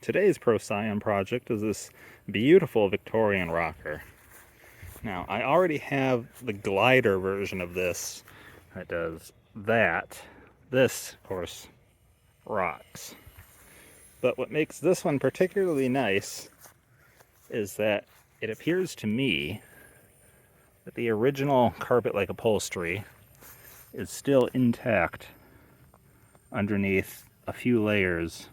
Today's Procyon project is this beautiful Victorian rocker. Now, I already have the glider version of this that does that. This, of course, rocks. But what makes this one particularly nice is that it appears to me that the original carpet-like upholstery is still intact underneath a few layers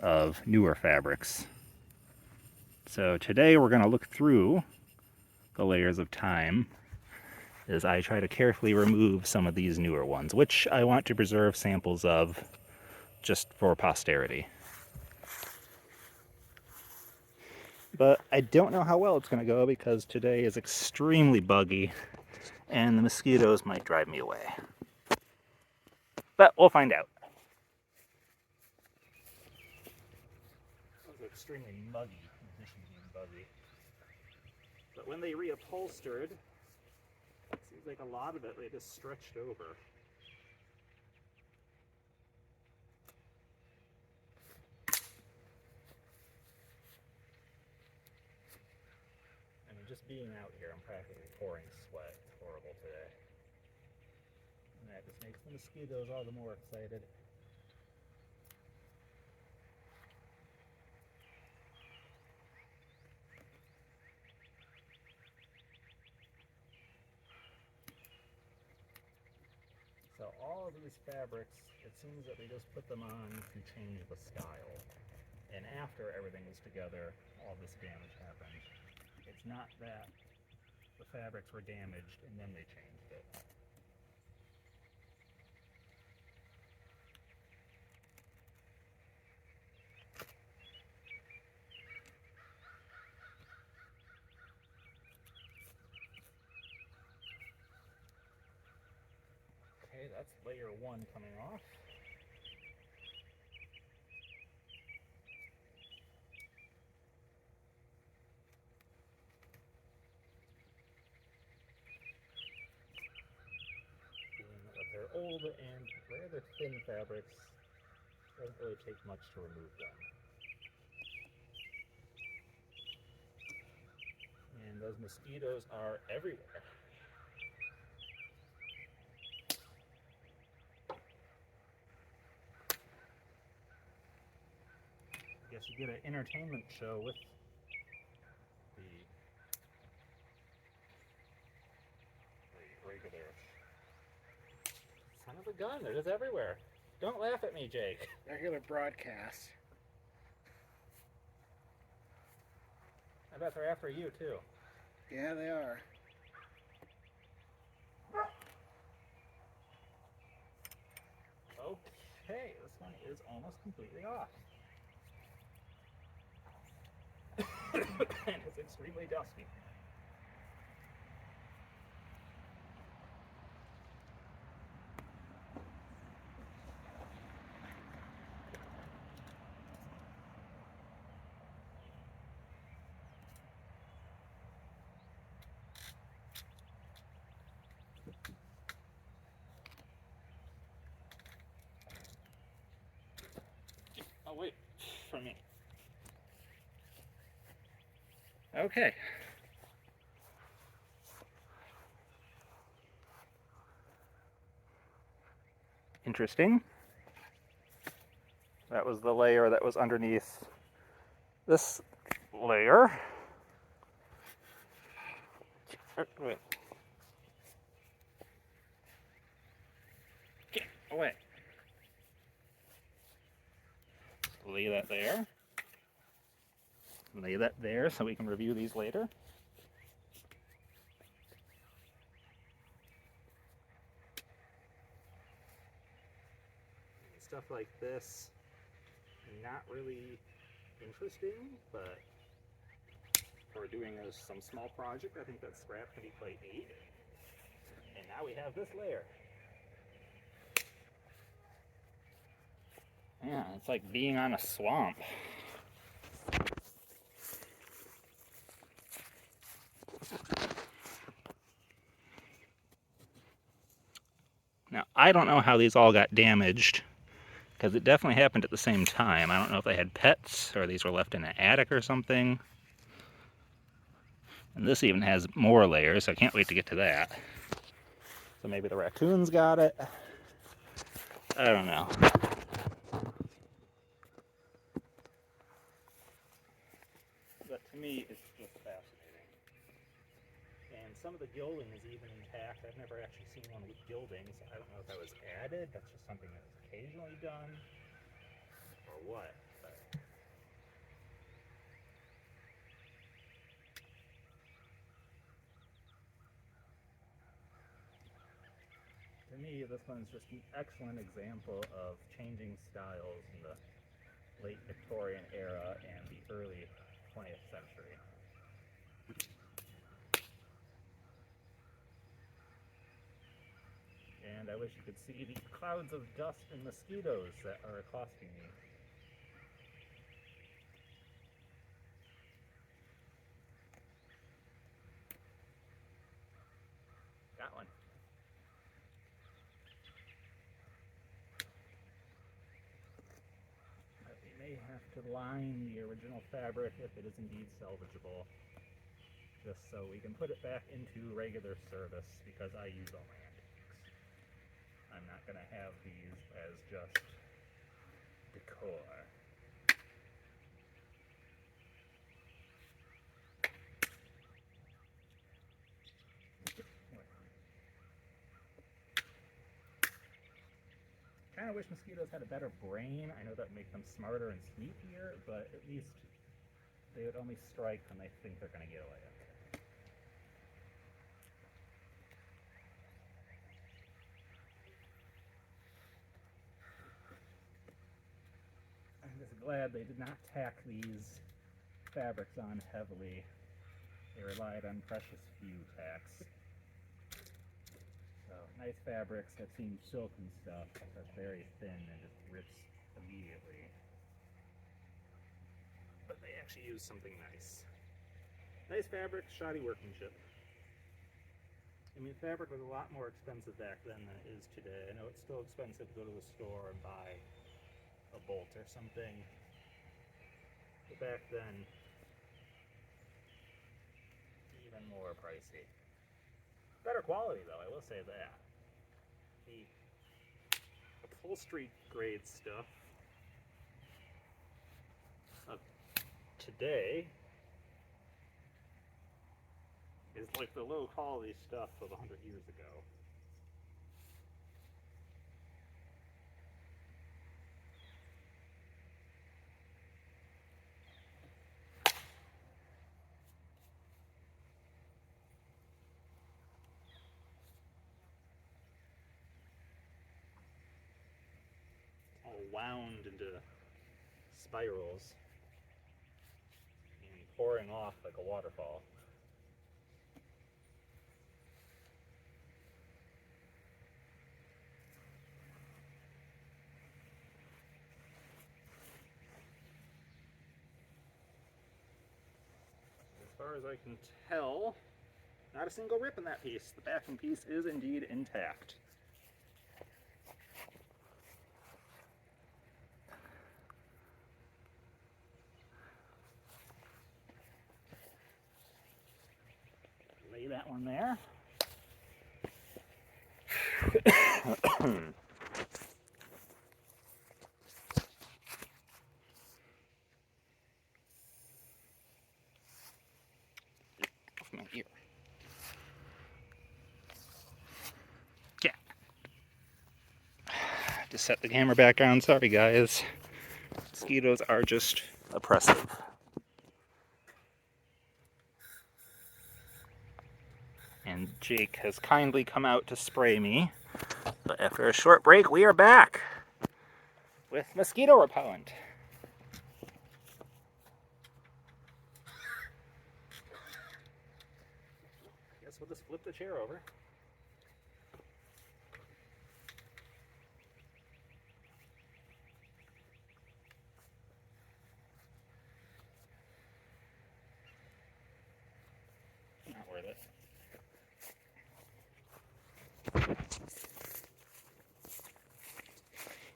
of newer fabrics. So today we're going to look through the layers of time as I try to carefully remove some of these newer ones, which I want to preserve samples of just for posterity. But I don't know how well it's going to go because today is extremely buggy and the mosquitoes might drive me away. But we'll find out. Those are extremely muggy in addition to being buggy. But when they reupholstered, it seems like a lot of it they just stretched over. I mean, just being out here, I'm practically pouring sweat. It's horrible today. And that just makes the mosquitoes all the more excited. So all of these fabrics, it seems that they just put them on to change the style. And after everything was together, all this damage happened. It's not that the fabrics were damaged and then they changed it. Okay, that's layer one coming off. But they're old and rather thin fabrics, it doesn't really take much to remove them. And those mosquitoes are everywhere. I guess you get an entertainment show with the regular. Son of a gun, they're just everywhere. Don't laugh at me, Jake. Regular broadcast. I bet they're after you, too. Yeah, they are. Okay, this one is almost completely off. And it's extremely dusty. Oh, wait, for me. Okay. Interesting. That was the layer that was underneath this layer. Wait. Get away. Lay that there. Lay that there so we can review these later. Stuff like this, not really interesting, but for doing some small project, I think that scrap can be quite neat. And now we have this layer. Yeah, it's like being on a swamp. Now, I don't know how these all got damaged, because it definitely happened at the same time. I don't know if they had pets or these were left in an attic or something. And this even has more layers, so I can't wait to get to that. So maybe the raccoons got it. I don't know. But to me, it's just fascinating. And some of the gilding is even intact. I've never actually seen one with gilding, so I don't know if that was added. That's just something that was occasionally done, or what. But to me, this one's just an excellent example of changing styles in the late Victorian era and the early 20th century. And I wish you could see the clouds of dust and mosquitoes that are accosting me. Got one. But we may have to line the original fabric if it is indeed salvageable, just so we can put it back into regular service, because I use all my antiques. I'm not going to have these as just decor. I kind of wish mosquitoes had a better brain. I know that would make them smarter and sneakier, but at least they would only strike when they think they're going to get away. I'm just glad they did not tack these fabrics on heavily. They relied on precious few tacks. So, nice fabrics. I've seen silk and stuff that's very thin and just rips immediately. But they actually use something nice. Nice fabric, shoddy workmanship. I mean, fabric was a lot more expensive back then than it is today. I know it's still expensive to go to the store and buy a bolt or something. But back then, even more pricey. Better quality though, I will say that. The upholstery grade stuff of today is like the low quality stuff of 100 years ago. All wound into spirals and pouring off like a waterfall. As far as I can tell, not a single rip in that piece. The backing piece is indeed intact. Lay that one there. Off my ear. Yeah. Just set the camera back on. Sorry, guys. Mosquitoes are just oppressive. And Jake has kindly come out to spray me. But after a short break, we are back with mosquito repellent. Guess we'll just flip the chair over. Not worth it.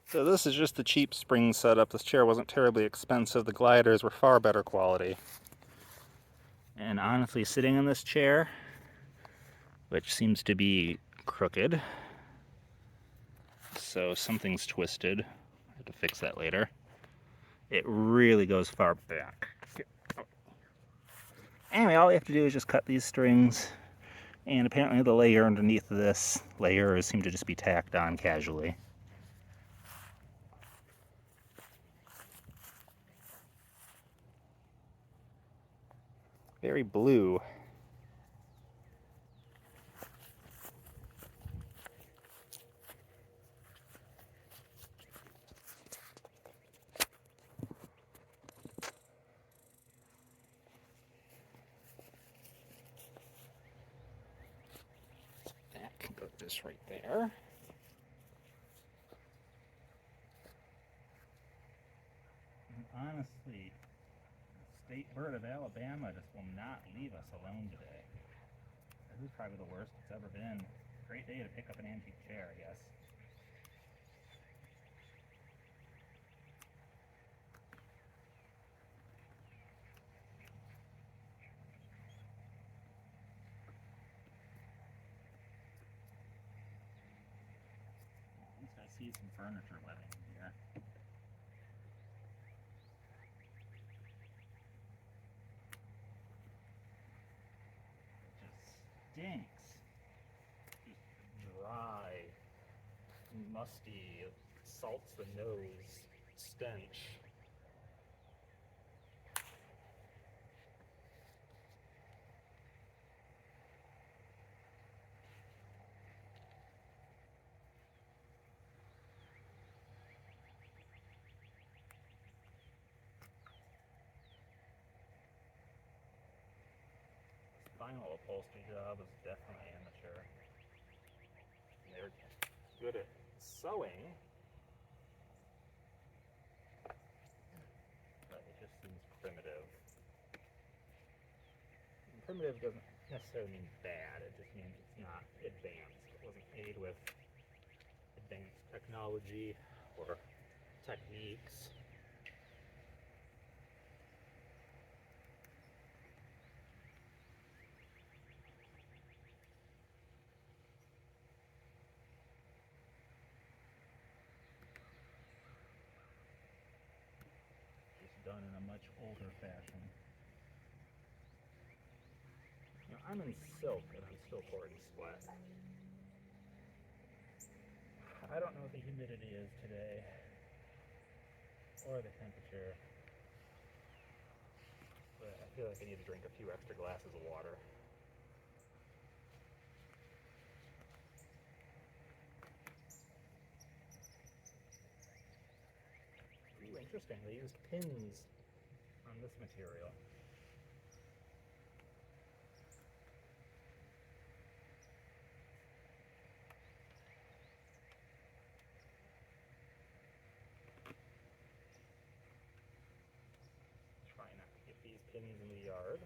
So this is just the cheap spring setup. This chair wasn't terribly expensive. The gliders were far better quality. And honestly, sitting in this chair, which seems to be crooked, so something's twisted. I have to fix that later. It really goes far back. Anyway, all we have to do is just cut these strings, and apparently the layer underneath this layer seem to just be tacked on casually. Very blue. That can go just right there. And honestly, the state bird of Alabama just will not leave us alone today. This is probably the worst it's ever been. Great day to pick up an antique chair, I guess. At least I see some furniture webbing here. It just stinks. Just dry, musty, salts the nose stench. Final upholstery job is definitely amateur. And they're good at sewing, but it just seems primitive. And primitive doesn't necessarily mean bad, it just means it's not advanced. It wasn't made with advanced technology or techniques. Done in a much older fashion. Now, I'm in silk and I'm still pouring sweat. I don't know what the humidity is today or the temperature, but I feel like I need to drink a few extra glasses of water. Ooh, interesting. They used pins on this material. Try not to get these pins in the yard.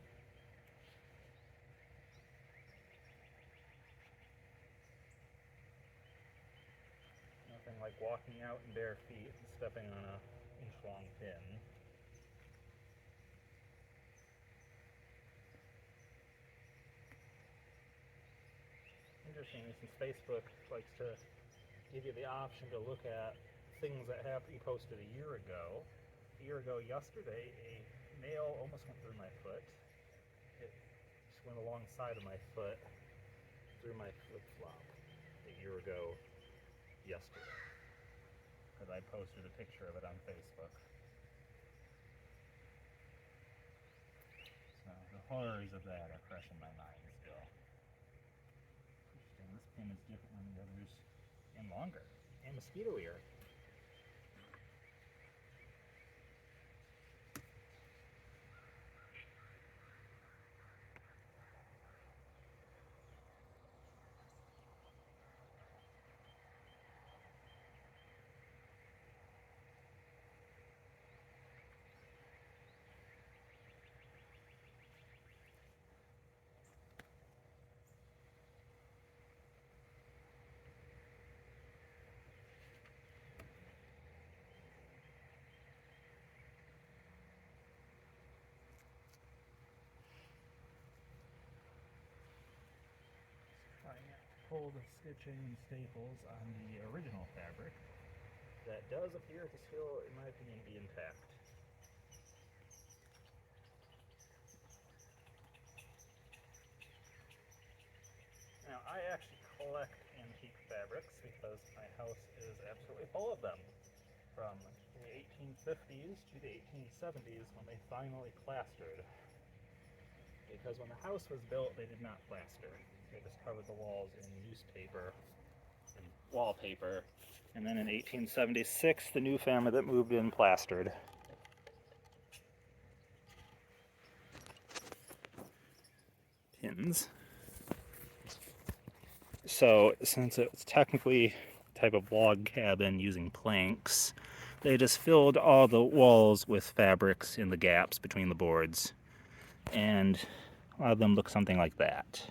Nothing like walking out in bare feet and stepping on a inch-long pin. Interestingly, since Facebook likes to give you the option to look at things that have you posted a year ago. A year ago yesterday, a nail almost went through my foot. It just went alongside of my foot through my flip-flop a year ago yesterday. Because I posted a picture of it on Facebook. So the horrors of that are fresh in my mind still. Interesting, this pin is different than the others and longer. And mosquito ear. pull the stitching and staples on the original fabric, that does appear to still, in my opinion, be intact. Now, I actually collect antique fabrics because my house is absolutely full of them. From the 1850s to the 1870s when they finally plastered. Because when the house was built, they did not plaster. They just covered the walls in newspaper and wallpaper. And then in 1876, the new family that moved in plastered. Pins. So, since it's technically a type of log cabin using planks, they just filled all the walls with fabrics in the gaps between the boards. And a lot of them look something like that.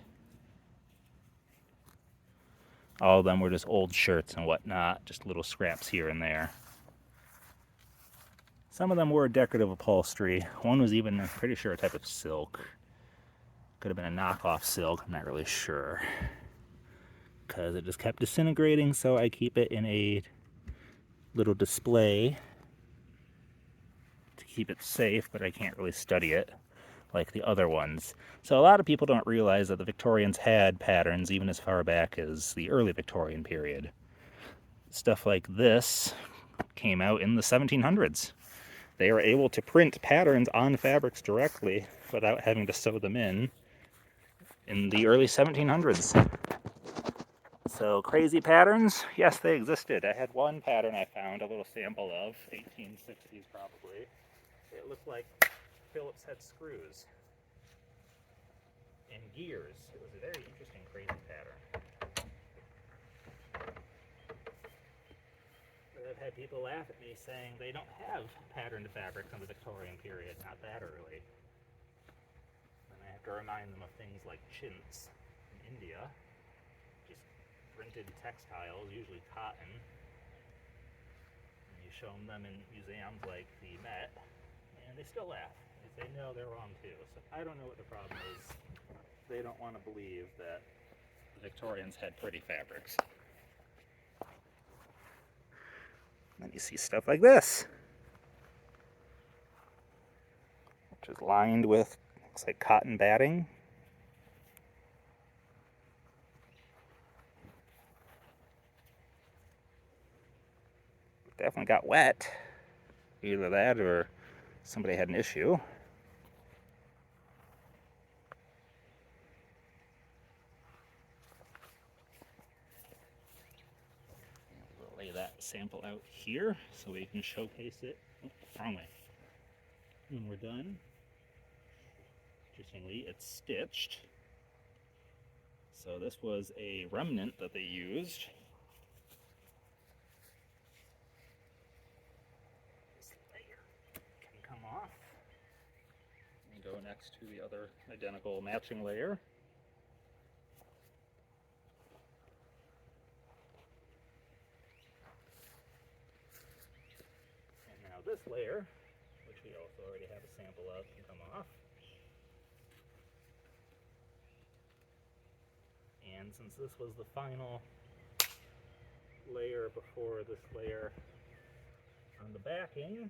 All of them were just old shirts and whatnot, just little scraps here and there. Some of them were decorative upholstery. One was even, I'm pretty sure, a type of silk. Could have been a knockoff silk, I'm not really sure. Because it just kept disintegrating, so I keep it in a little display to keep it safe, but I can't really study it like the other ones. So a lot of people don't realize that the Victorians had patterns even as far back as the early Victorian period. Stuff like this came out in the 1700s. They were able to print patterns on fabrics directly without having to sew them in the early 1700s. So crazy patterns, yes, they existed. I had one pattern I found, a little sample of, 1860s probably. It looked like Phillips had screws and gears. It was a very interesting, crazy pattern. But I've had people laugh at me saying they don't have patterned fabrics in the Victorian period, not that early. And I have to remind them of things like chintz in India, just printed textiles, usually cotton. And you show them in museums like the Met, and they still laugh. They say, no, they're wrong too. So I don't know what the problem is. They don't want to believe that the Victorians had pretty fabrics. Then you see stuff like this, which is lined with, looks like cotton batting. Definitely got wet. Either that or somebody had an issue. We'll lay that sample out here so we can showcase it. Oh, wrong way. When we're done. Interestingly, it's stitched. So this was a remnant that they used. This layer can come off and go next to the other identical matching layer. And now this layer, which we also already have a sample of, can come off. And since this was the final layer before this layer on the backing,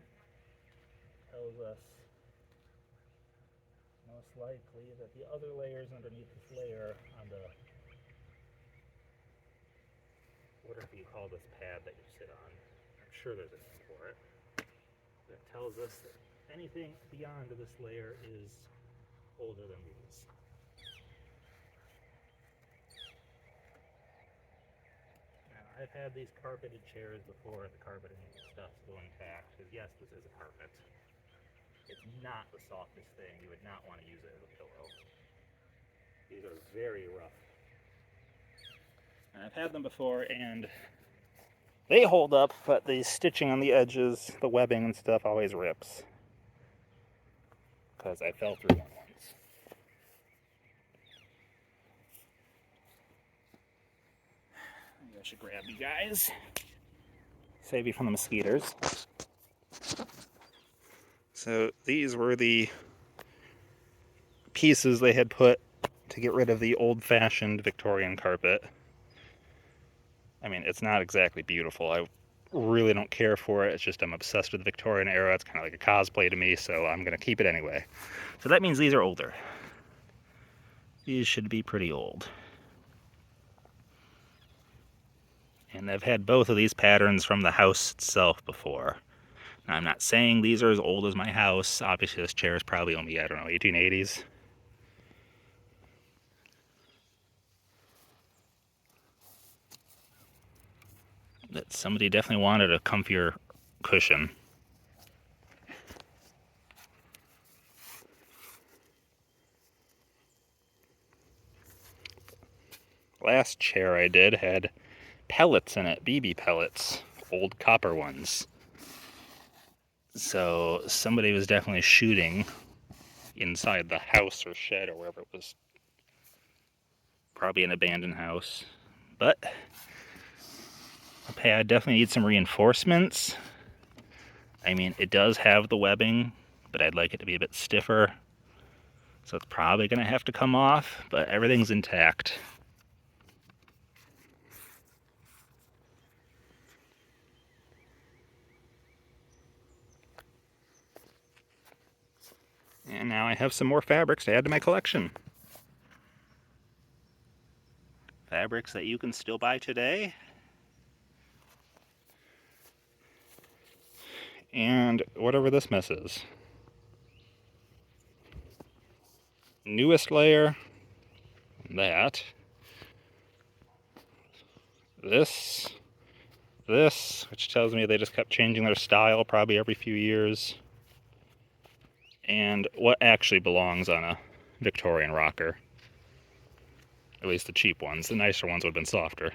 tells us most likely that the other layers underneath this layer on the, whatever you call this pad that you sit on, I'm sure there's a name for it, that tells us that anything beyond this layer is older than these. I've had these carpeted chairs before, the carpeting stuff's still intact, because yes, this is a carpet. It's not the softest thing, you would not want to use it as a pillow. These are very rough. And I've had them before, and they hold up, but the stitching on the edges, the webbing and stuff always rips. Because I fell through one once. I should grab you guys. Save you from the mosquitoes. So these were the pieces they had put to get rid of the old-fashioned Victorian carpet. I mean, it's not exactly beautiful. I really don't care for it. It's just I'm obsessed with the Victorian era. It's kind of like a cosplay to me, so I'm going to keep it anyway. So that means these are older. These should be pretty old. And I've had both of these patterns from the house itself before. Now, I'm not saying these are as old as my house. Obviously, this chair is probably only, I don't know, 1880s. But somebody definitely wanted a comfier cushion. Last chair I did had pellets in it, BB pellets, old copper ones. So somebody was definitely shooting inside the house or shed or wherever it was. Probably an abandoned house. But the pad definitely needs some reinforcements. I mean, it does have the webbing, but I'd like it to be a bit stiffer. So it's probably going to have to come off, but everything's intact. And now I have some more fabrics to add to my collection. Fabrics that you can still buy today. And whatever this mess is. Newest layer. That. This. This, which tells me they just kept changing their style probably every few years. And what actually belongs on a Victorian rocker. At least the cheap ones. The nicer ones would have been softer.